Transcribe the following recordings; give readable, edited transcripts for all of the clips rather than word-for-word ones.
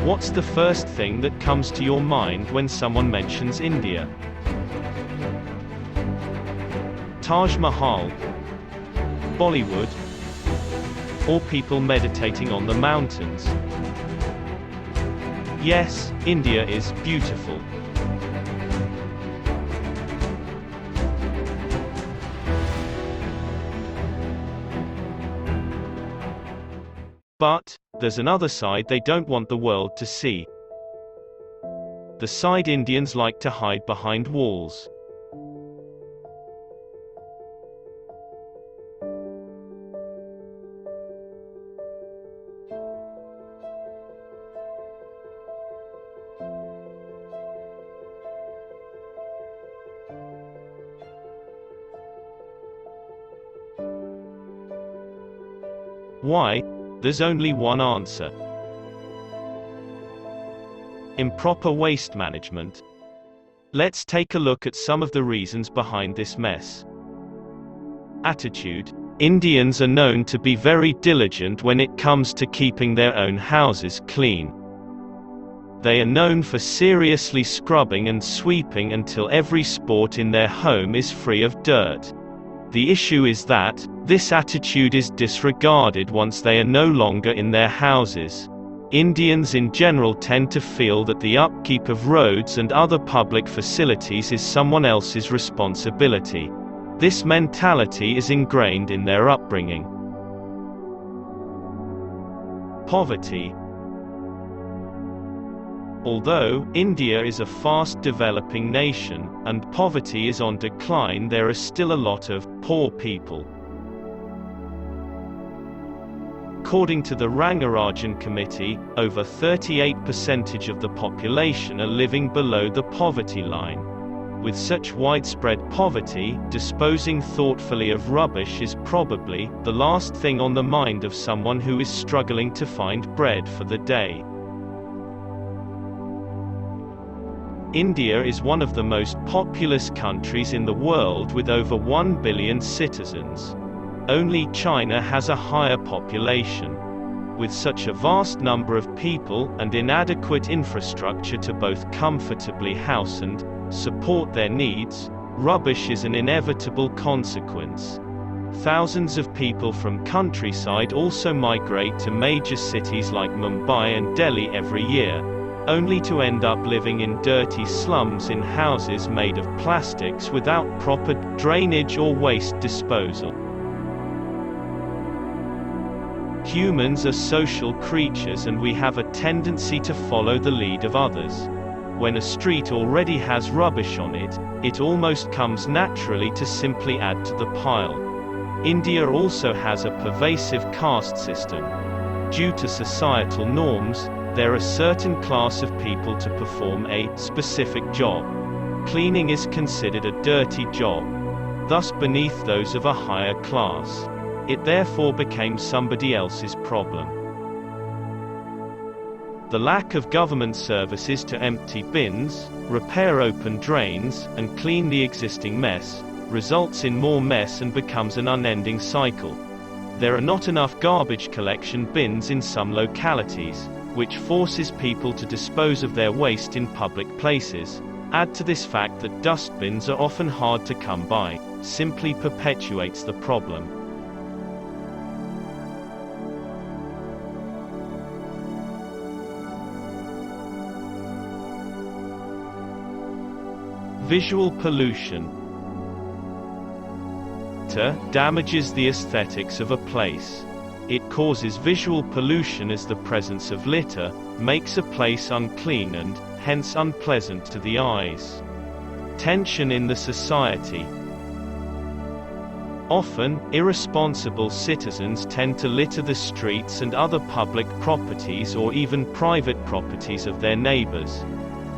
What's the first thing that comes to your mind when someone mentions India? Taj Mahal, Bollywood, or people meditating on the mountains? Yes, India is beautiful. But there's another side they don't want the world to see. The side Indians like to hide behind walls. Why? There's only one answer. Improper waste management. Let's take a look at some of the reasons behind this mess. Attitude. Indians are known to be very diligent when it comes to keeping their own houses clean. They are known for seriously scrubbing and sweeping until every spot in their home is free of dirt. The issue is that this attitude is disregarded once they are no longer in their houses. Indians in general tend to feel that the upkeep of roads and other public facilities is someone else's responsibility. This mentality is ingrained in their upbringing. Poverty. Although India is a fast developing nation, and poverty is on decline, there are still a lot of poor people. According to the Rangarajan Committee, over 38% of the population are living below the poverty line. With such widespread poverty, disposing thoughtfully of rubbish is probably the last thing on the mind of someone who is struggling to find bread for the day. India is one of the most populous countries in the world with over 1 billion citizens. Only China has a higher population. With such a vast number of people and inadequate infrastructure to both comfortably house and support their needs, rubbish is an inevitable consequence. Thousands of people from countryside also migrate to major cities like Mumbai and Delhi every year, only to end up living in dirty slums in houses made of plastics without proper drainage or waste disposal. Humans are social creatures and we have a tendency to follow the lead of others. When a street already has rubbish on it, it almost comes naturally to simply add to the pile. India also has a pervasive caste system. Due to societal norms, there are certain class of people to perform a specific job. Cleaning is considered a dirty job, thus beneath those of a higher class. It therefore became somebody else's problem. The lack of government services to empty bins, repair open drains, and clean the existing mess results in more mess and becomes an unending cycle. There are not enough garbage collection bins in some localities, which forces people to dispose of their waste in public places. Add to this fact that dustbins are often hard to come by, simply perpetuates the problem. Visual pollution damages the aesthetics of a place. It causes visual pollution as the presence of litter makes a place unclean and, hence unpleasant to the eyes. Tension in the society. Often, irresponsible citizens tend to litter the streets and other public properties or even private properties of their neighbors.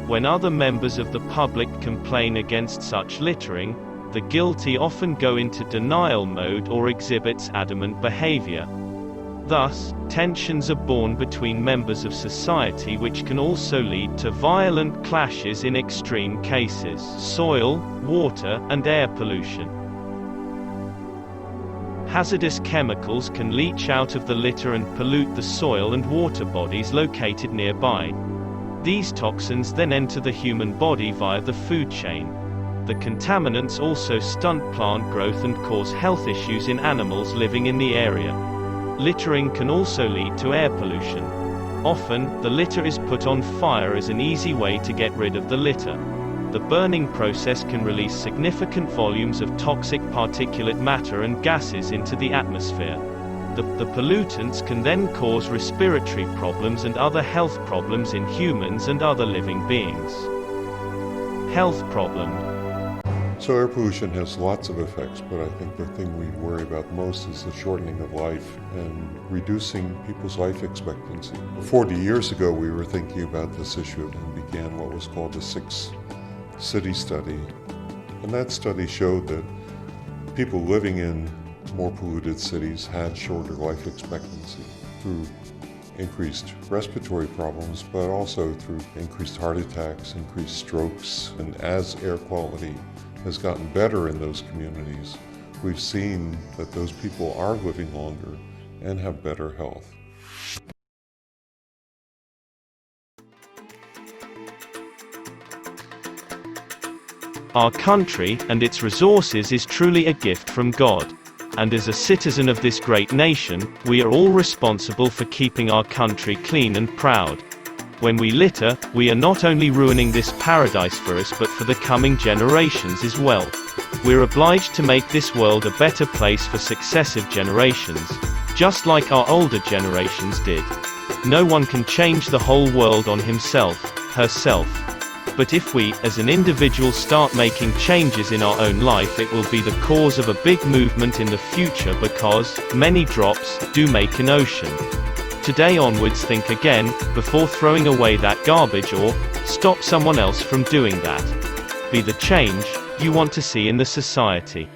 When other members of the public complain against such littering, the guilty often go into denial mode or exhibits adamant behavior. Thus, tensions are born between members of society which can also lead to violent clashes in extreme cases: soil, water, and air pollution. Hazardous chemicals can leach out of the litter and pollute the soil and water bodies located nearby. These toxins then enter the human body via the food chain. The contaminants also stunt plant growth and cause health issues in animals living in the area. Littering can also lead to air pollution. Often, the litter is put on fire as an easy way to get rid of the litter. The burning process can release significant volumes of toxic particulate matter and gases into the atmosphere. The pollutants can then cause respiratory problems and other health problems in humans and other living beings. Health problem. So air pollution has lots of effects, but I think the thing we worry about most is the shortening of life and reducing people's life expectancy. 40 years ago, we were thinking about this issue and began what was called the 6-City Study. And that study showed that people living in more polluted cities had shorter life expectancy through increased respiratory problems, but also through increased heart attacks, increased strokes. And as air quality has gotten better in those communities, we've seen that those people are living longer and have better health. Our country and its resources is truly a gift from God. And as a citizen of this great nation, we are all responsible for keeping our country clean and proud. When we litter, we are not only ruining this paradise for us but for the coming generations as well. We're obliged to make this world a better place for successive generations, just like our older generations did. No one can change the whole world on himself, herself. But if we, as an individual, start making changes in our own life, it will be the cause of a big movement in the future, because many drops do make an ocean. Today onwards, think again before throwing away that garbage, or stop someone else from doing that. Be the change you want to see in the society.